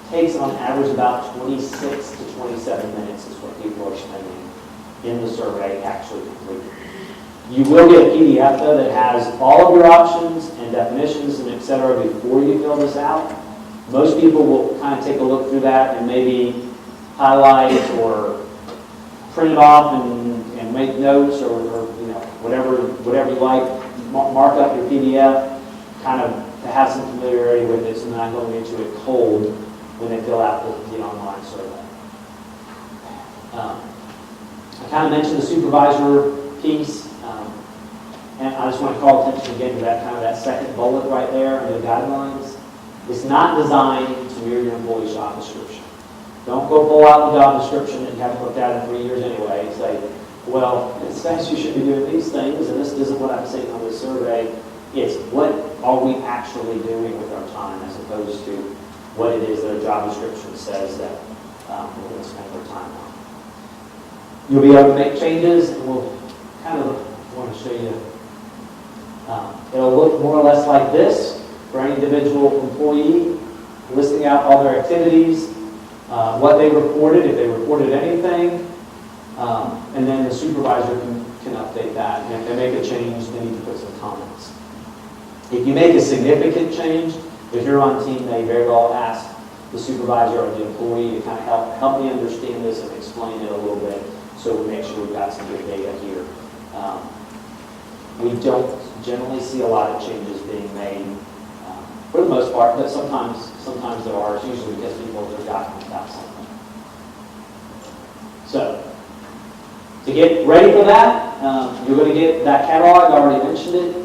takes on average about 26 to 27 minutes is what people are spending in the survey actually completed. You will get a PDF though that has all of your options and definitions and etc. before you fill this out. Most people will kind of take a look through that and maybe highlight or print it off and make notes or whatever you like. Mark up your PDF, kind of to have some familiarity with it, so they're not going into it cold when they fill out the online survey. I kind of mentioned the supervisor piece, and I just want to call attention again to that kind of that second bullet right there under the guidelines. It's not designed to mirror your employee's job description. Don't go pull out the job description that you haven't looked at in 3 years anyway and say, well, it says you should be doing these things, and this isn't what I'm seeing on this survey. It's what are we actually doing with our time, as opposed to what it is that our job description says that we're going to spend our time on. You'll be able to make changes, and we'll kind of want to show you. It'll look more or less like this for any individual employee, listing out all their activities, what they reported, if they reported anything, and then the supervisor can update that. And if they make a change, they need to put some comments. If you make a significant change, if you're on team, they very well ask the supervisor or the employee to kind of help me understand this and explain it a little bit, so we make sure we've got some good data here. We don't generally see a lot of changes being made for the most part, but sometimes there are. It's usually because people have forgotten about something. So, to get ready for that, you're going to get that catalog. I already mentioned it.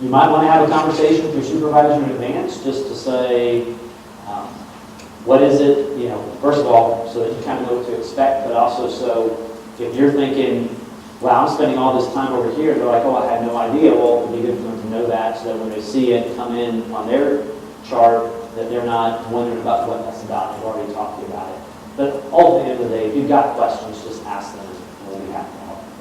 You might want to have a conversation with your supervisor in advance just to say, what is it, first of all, so that you kind of know what to expect, but also so if you're thinking, wow, I'm spending all this time over here, they're like, oh, I had no idea. Well, it would be good for them to know that so that when they see it come in on their chart, that they're not wondering about what that's about. They've already talked to you about it. But all at the end of the day, if you've got questions, just ask them, and we'll be happy to help with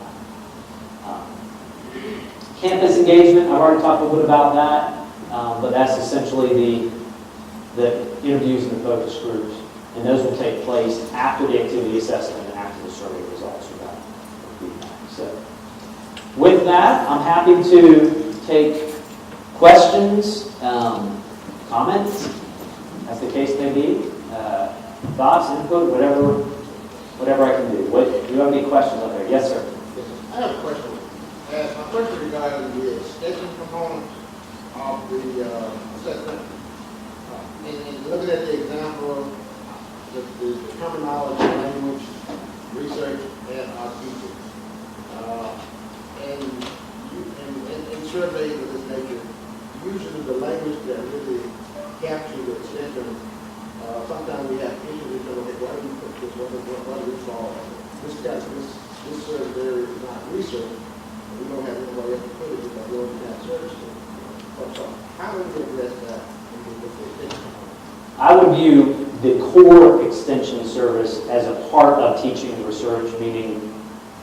that. Campus engagement, I've already talked a little bit about that, but that's essentially the interviews and the focus groups, and those will take place after the activity assessment and after the survey results are done. So, with that, I'm happy to take questions, comments, as the case may be, thoughts, input, whatever I can do. Do you have any questions out there? Yes, sir. I have a question. My question regarding the extension component of the assessment. And looking at the example of the terminology, language, research, and our teaching. And surveys of this nature, usually the language that really captures the extension, sometimes we have issues with, okay, why do we put this, what do we solve? This survey is not research, and we don't have anybody else to put it because we don't have service. So how do we address that with the extension? I would view the core extension service as a part of teaching and research, meaning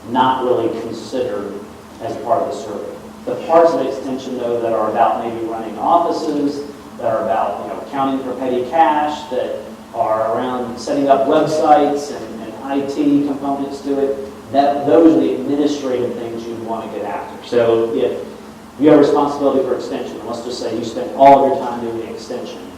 not really considered as part of the survey. The parts of the extension, though, that are about maybe running offices, that are about accounting for petty cash, that are around setting up websites and IT components to it, those are the administrative things you'd want to get after. So if you have responsibility for extension, let's just say you spend all of your time doing the extension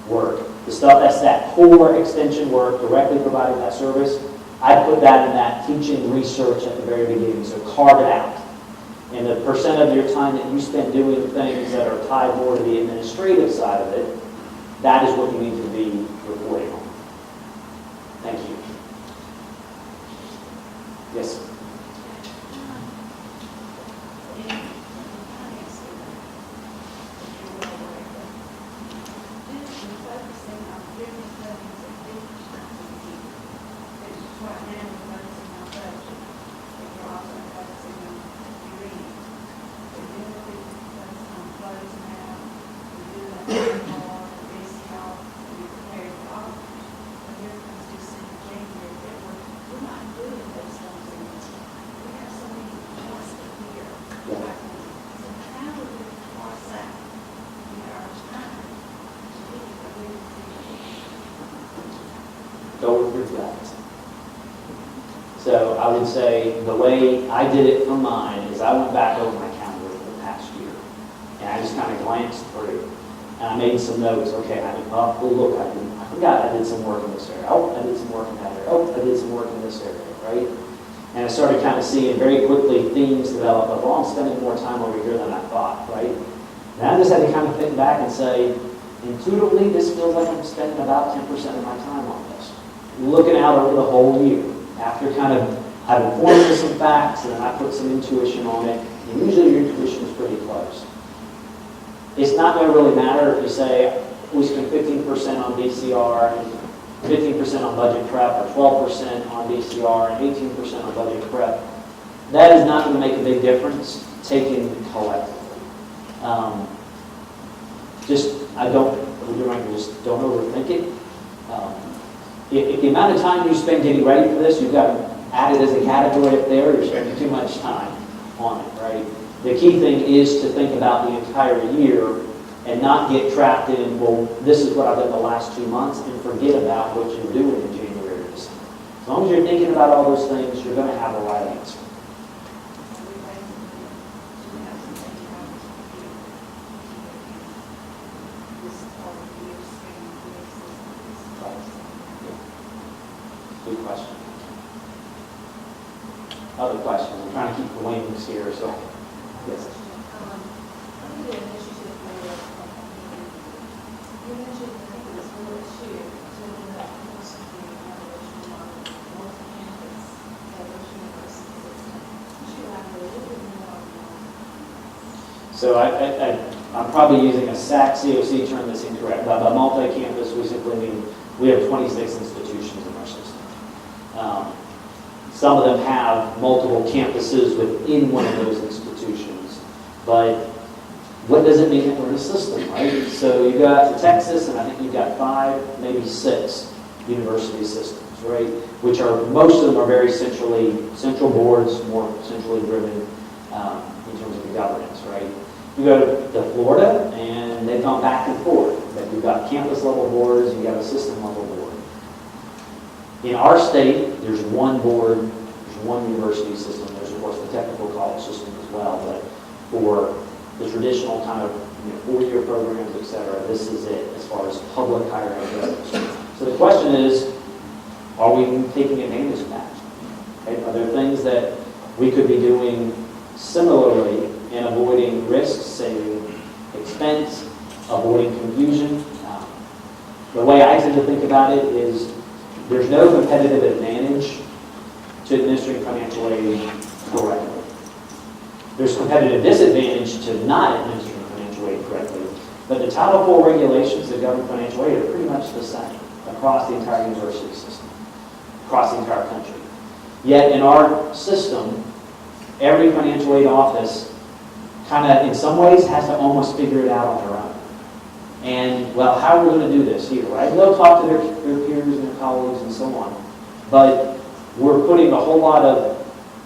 work, the stuff that's that core extension work, directly providing that service, I put that in that teaching research at the very beginning, so carve it out. And the percent of your time that you spend doing things that are tied more to the administrative side of it, that is what you need to be reporting on. Thank you. Yes? Go through that. So I would say the way I did it for mine is I went back over my calendar for the past year, and I just kind of glanced through, and I made some notes. Okay, I forgot I did some work in this area. Oh, I did some work in that area. Oh, I did some work in this area, right? And I started kind of seeing very quickly themes develop of, well, I'm spending more time over here than I thought, right? And I just had to kind of think back and say, intuitively, this feels like I'm spending about 10% of my time on this. Looking out over the whole year. After kind of, I've informed you some facts, and then I put some intuition on it, and usually your intuition is pretty close. it's not going to really matter if you say we spend 15% on DCR and 15% on budget prep, or 12% on DCR and 18% on budget prep. That is not going to make a big difference taken collectively. Just don't overthink it. If the amount of time you spend getting ready for this, you've got to add it as a category up there, you're spending too much time on it, right? The key thing is to think about the entire year and not get trapped in, well, this is what I've done the last 2 months, and forget about what you're doing in January or December. As long as you're thinking about all those things, you're going to have the right answer. Good question. Other questions? I'm trying to keep the wings here, so yes. You mentioned, I think it was earlier this year, talking about possibly an evaluation model, multi-campus evaluation university system. Could you elaborate a little bit more on that? So I'm probably using a COC term that's incorrect. By multi-campus, we simply mean we have 26 institutions in our system. Some of them have multiple campuses within one of those institutions, but what does it mean that we're in a system, right? So you've got Texas, and I think you've got 5, maybe 6 university systems, right? Which are, most of them are very central boards, more centrally driven in terms of the governance, right? You go to Florida, and they've gone back and forth. But you've got campus level boards, you've got a system level board. In our state, there's one board, there's one university system. There's, of course, the technical college system as well, but for the traditional kind of 4-year programs, et cetera, this is it as far as public higher ed goes. So the question is, are we taking advantage of that? Okay? Are there things that we could be doing similarly in avoiding risks, saving expense, avoiding confusion? The way I tend to think about it is there's no competitive advantage to administering financial aid correctly. There's competitive disadvantage to not administering financial aid correctly. But the Title IV regulations that govern financial aid are pretty much the same across the entire university system, across the entire country. Yet in our system, every financial aid office kind of, in some ways, has to almost figure it out on their own. And, well, how are we going to do this here, right? They'll talk to their peers and their colleagues and so on. But we're putting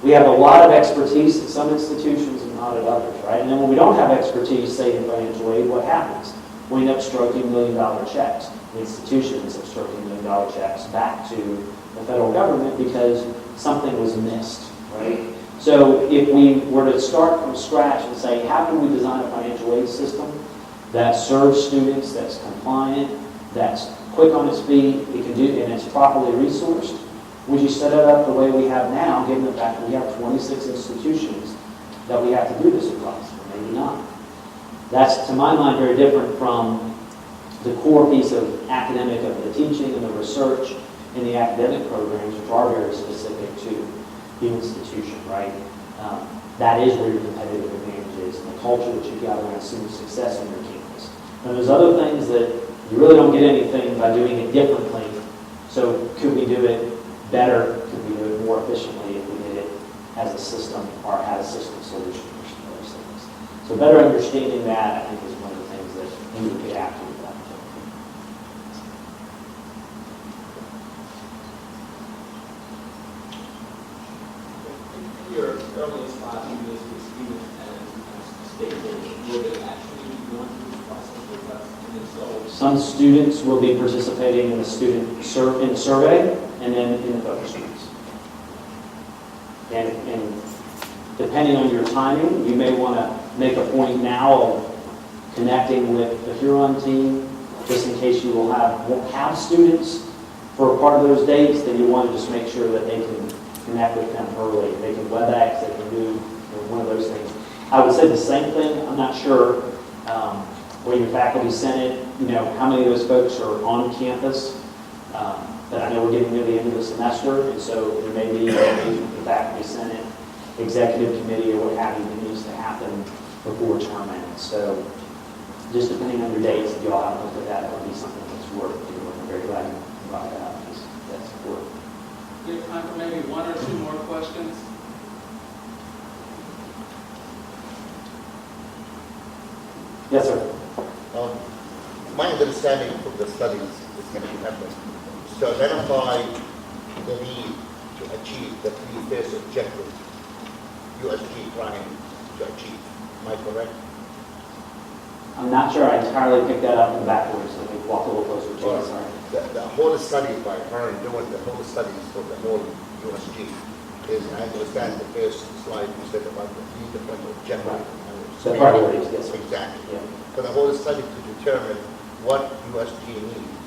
we have a lot of expertise at some institutions and not at others, right? And then when we don't have expertise, say, in financial aid, what happens? We end up stroking $1 million checks. The institution ends up stroking $1 million checks back to the federal government because something was missed, right? So if we were to start from scratch and say, how can we design a financial aid system that serves students, that's compliant, that's quick on its feet, it can do, and it's properly resourced? Would you set it up the way we have now, given the fact that we have 26 institutions that we have to do this across? Or maybe not. That's, to my mind, very different from the core piece of academic, of the teaching and the research in the academic programs, which are very specific to the institution, right? That is where your competitive advantage is, and the culture that you've got around student success on your campus. And there's other things that you really don't get anything by doing it differently. So could we do it better? Could we do it more efficiently if we did it as a system or had a system solution for some of those things? So better understanding that, I think, is one of the things that you would get after with that. Your earlier spot, you used to students and stakeholders. Will they actually be going through this process with us? And if so, Some students will be participating in the survey and then in the focus groups. And depending on your timing, you may want to make a point now of connecting with the Huron team, just in case you won't have students for a part of those dates. Then you want to just make sure that they can connect with them early. They can WebEx, they can do one of those things. I would say the same thing. I'm not sure where your faculty senate, how many of those folks are on campus. But I know we're getting near the end of the semester, and so there may be the faculty senate, executive committee, or what have you that needs to happen before term ends. So just depending on your dates, if you all have to look at that, it'll be something that's worth doing. I'm very glad you brought that up, because that's important. We have time for maybe one or two more questions. Yes, sir. My understanding of the studies is going to be happening to identify the need to achieve the three phase objectives USG trying to achieve. Am I correct? I'm not sure I entirely picked that up from backwards. Let me walk a little closer to it, sorry. The whole study by her doing the whole studies for the whole USG is, I understand the first slide you said about the three different objectives. The priorities, yes, sir. Exactly. Yeah. For the whole study to determine what USG needs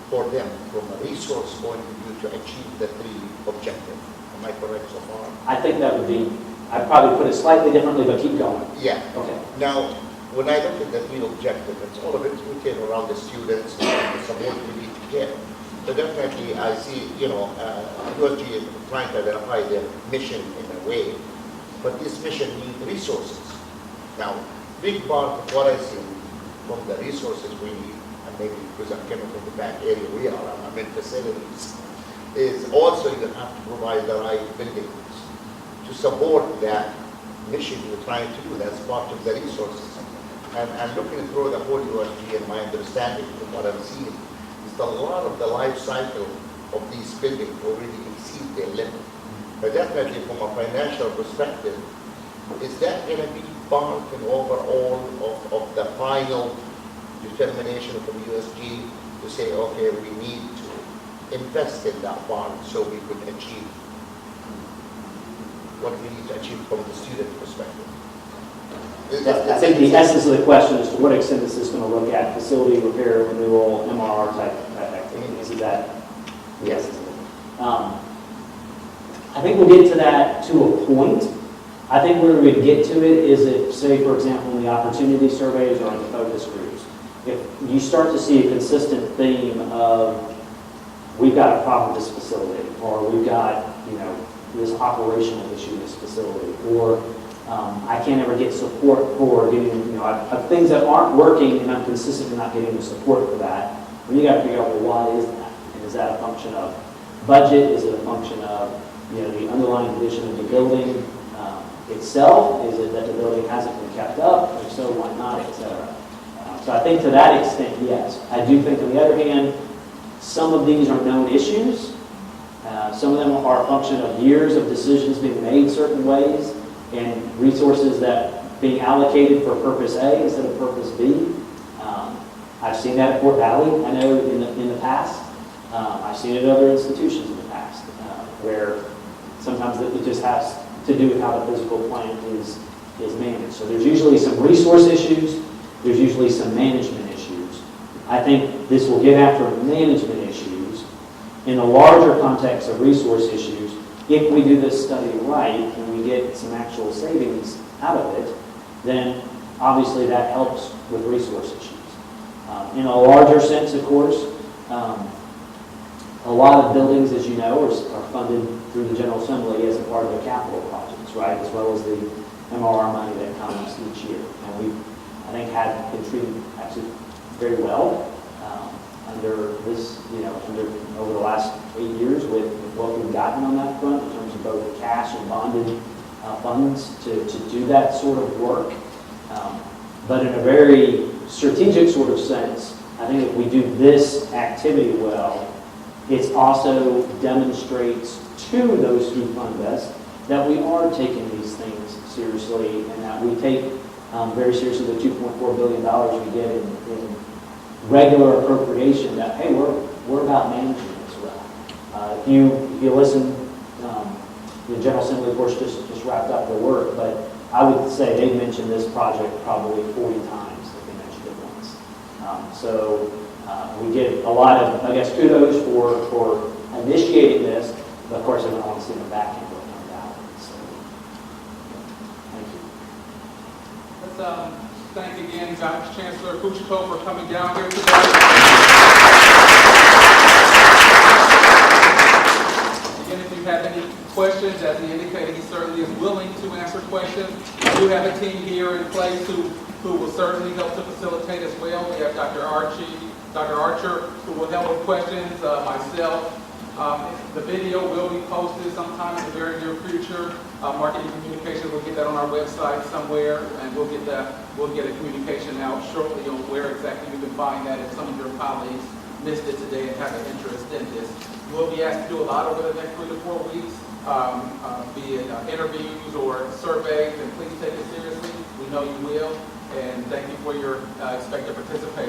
for them from a resource point of view to achieve the three objectives. Am I correct so far? I think that would be, I'd probably put it slightly differently, but keep going. Yeah. Okay. Now, when I look at the three objectives, it's all of it rooted around the students and the support we need to get. So definitely, I see, USG is trying to identify their mission in a way, but this mission needs resources. Now, big part of what I see from the resources we need, and maybe because I'm coming from the back area we are, I'm in facilities, is also you have to provide the right buildings to support that mission you're trying to do. That's part of the resources. And looking through the whole USG and my understanding from what I'm seeing is that a lot of the life cycle of these buildings already exceed their limit. But definitely from a financial perspective, is that going to be part and overall of the final determination from USG to say, okay, we need to invest in that part so we could achieve what we need to achieve from the student perspective? I think the essence of the question is to what extent is this going to look at facility repair, renewal, MRR type activities? Is that the essence of it? I think we'll get to that to a point. I think where we would get to it is if, say, for example, in the opportunity surveys or in the focus groups, if you start to see a consistent theme of we've got a problem with this facility, or we've got, this operational issue in this facility, or I can't ever get support for getting, I've things that aren't working and I'm consistently not getting the support for that. Well, you got to figure out, well, why is that? And is that a function of budget? Is it a function of, the underlying condition of the building itself? Is it that the building hasn't been kept up? If so, why not, et cetera? So I think to that extent, yes. I do think, on the other hand, some of these are known issues. Some of them are a function of years of decisions being made certain ways and resources that being allocated for purpose A instead of purpose B. I've seen that at Fort Valley, I know, in the past. I've seen it at other institutions in the past, where sometimes it just has to do with how the physical plant is managed. So there's usually some resource issues, there's usually some management issues. I think this will get after management issues in the larger context of resource issues. If we do this study right and we get some actual savings out of it, then obviously that helps with resource issues. In a larger sense, of course, a lot of buildings, as you know, are funded through the General Assembly as a part of the capital projects, right, as well as the MRR money that comes each year. And we've, I think, been treated actually very well under this, over the last 8 years with what we've gotten on that front in terms of both cash and bonded funds to do that sort of work. But in a very strategic sort of sense, I think if we do this activity well, it also demonstrates to those who fund us that we are taking these things seriously and that we take very seriously the $2.4 billion we get in regular appropriation, that, hey, we're about managing this well. If you listen, the General Assembly, of course, just wrapped up their work, but I would say they've mentioned this project probably 40 times if they mentioned it once. So we get a lot of, I guess, kudos for initiating this, but of course, I don't want to see the back end what comes out. So, thank you. Let's thank again Vice Chancellor Kuchiko for coming down here today. Again, if you have any questions, as he indicated, he certainly is willing to answer questions. We do have a team here in place who who will certainly help to facilitate as well. We have Dr. Archer, who will help with questions, myself. The video will be posted sometime in the very near future. Marketing Communications will get that on our website somewhere, and we'll get a communication out shortly on where exactly you can find that if some of your colleagues missed it today and have an interest in this. We'll be asked to do a lot over the next 3 to 4 weeks, be it interviews or surveys, and please take it seriously. We know you will, and thank you for your expected participation.